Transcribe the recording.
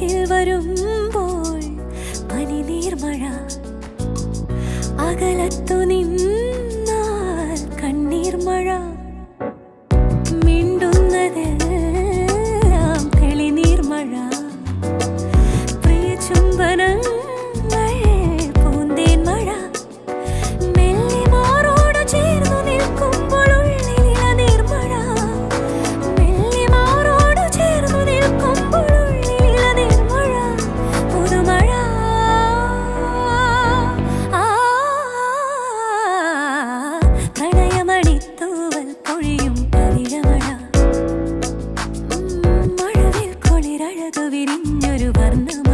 അരികിൽ വരുമ്പോൾ പനിനീർമഴ അകലത്തു നിന്നാൽ കണ്ണീർമഴ മിണ്ടുന്നതെല്ലാം തെളിനീർമഴ പ്രിയ ചുംബനങ്ങൾ പൂന്തേൻ മഴ മെല്ലെ മാറോട് ചേർന്നു നിൽക്കുമ്പോൾ ഉള്ളിൽ ഇളനീർമഴ മെല്ലെ മാറോട് ചേർന്നു നിൽക്കുമ്പോൾ ഉള്ളിൽ ഇളനീർമഴ പുതുമഴ പ്രണയമണിത്തൂവൽ പൊഴിയും പവിഴമഴ മഴവിൽ കുളിരഴകു വിരിഞ്ഞൊരു വർണ്ണമഴ